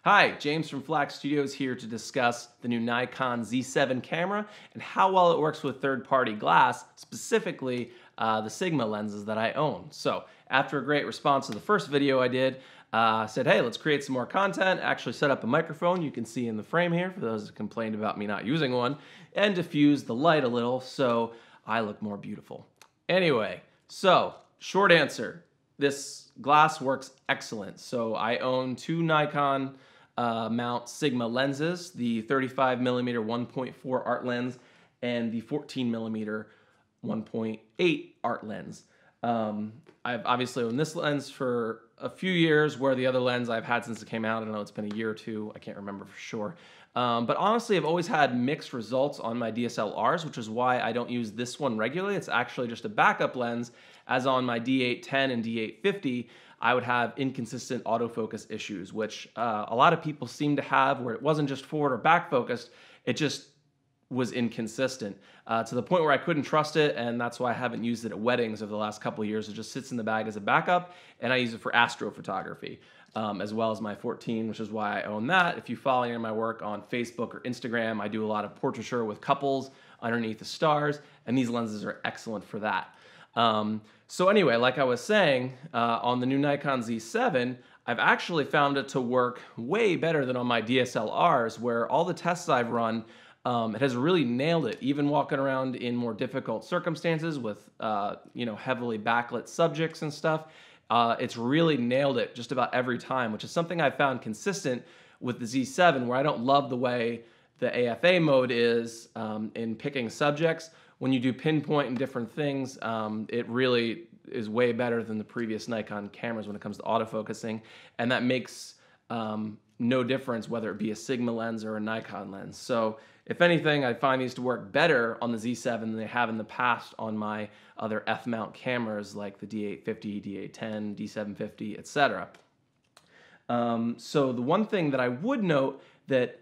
Hi, James from Flax Studios here to discuss the new Nikon Z7 camera and how well it works with third-party glass, specifically the Sigma lenses that I own. So after a great response to the first video I did, I said, hey, let's create some more content, actually set up a microphone you can see in the frame here for those who complained about me not using one, and diffuse the light a little so I look more beautiful. Anyway, so short answer, this glass works excellent. So I own two Nikon mount Sigma lenses, the 35mm 1.4 art lens and the 14mm 1.8 art lens. I've obviously owned this lens for a few years, where the other lens I've had since it came out. I don't know, it's been a year or two, I can't remember for sure. But honestly, I've always had mixed results on my DSLRs, which is why I don't use this one regularly. It's actually just a backup lens, as on my D810 and D850, I would have inconsistent autofocus issues, which a lot of people seem to have, where it wasn't just forward or back focused, it just was inconsistent to the point where I couldn't trust it, and that's why I haven't used it at weddings over the last couple of years. It just sits in the bag as a backup, and I use it for astrophotography, as well as my 14, which is why I own that. If you follow any of my work on Facebook or Instagram, I do a lot of portraiture with couples underneath the stars, and these lenses are excellent for that. So anyway, like I was saying, on the new Nikon Z7, I've actually found it to work way better than on my DSLRs, where all the tests I've run, it has really nailed it, even walking around in more difficult circumstances with, heavily backlit subjects and stuff. It's really nailed it just about every time, which is something I've found consistent with the Z7, where I don't love the way the AFA mode is in picking subjects. When you do pinpoint and different things, it really is way better than the previous Nikon cameras when it comes to autofocusing, and that makes no difference whether it be a Sigma lens or a Nikon lens. So if anything, I find these to work better on the Z7 than they have in the past on my other F-mount cameras like the D850, D810, D750, etc. So the one thing that I would note that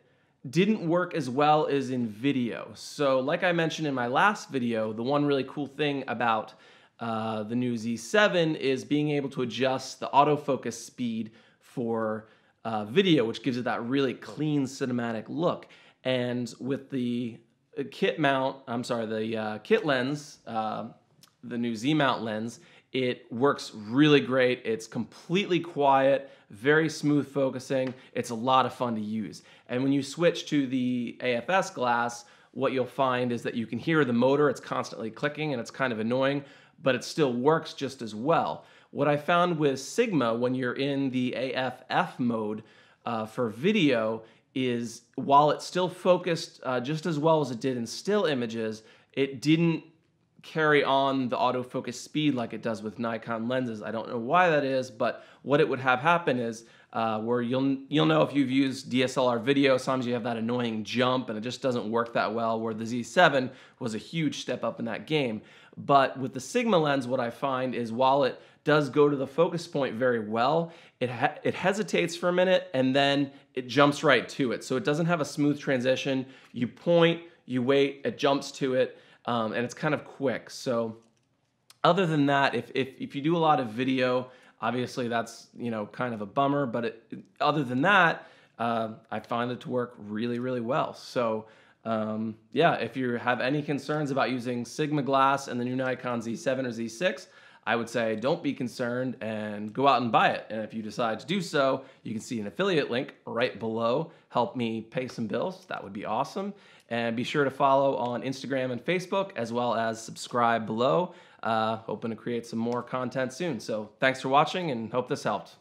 didn't work as well as in video. So like I mentioned in my last video, the one really cool thing about the new Z7 is being able to adjust the autofocus speed for video, which gives it that really clean cinematic look. And with the kit lens, the new Z mount lens, it works really great. It's completely quiet, very smooth focusing. It's a lot of fun to use. And when you switch to the AFS glass, what you'll find is that you can hear the motor. It's constantly clicking and it's kind of annoying, but it still works just as well. What I found with Sigma when you're in the AFF mode for video is, while it still focused just as well as it did in still images, it didn't carry on the autofocus speed like it does with Nikon lenses. I don't know why that is, but what it would have happen is where you'll know if you've used DSLR video, sometimes you have that annoying jump and it just doesn't work that well, where the Z7 was a huge step up in that game. But with the Sigma lens, what I find is, while it does go to the focus point very well, it hesitates for a minute and then it jumps right to it. So it doesn't have a smooth transition. You point, you wait, it jumps to it, and it's kind of quick. So other than that, if you do a lot of video, obviously that's kind of a bummer, but other than that, I find it to work really, really well. So yeah, if you have any concerns about using Sigma glass and the new Nikon Z7 or Z6, I would say don't be concerned and go out and buy it. And if you decide to do so, you can see an affiliate link right below. Help me pay some bills. That would be awesome. And be sure to follow on Instagram and Facebook, as well as subscribe below. Hoping to create some more content soon. So thanks for watching and hope this helped.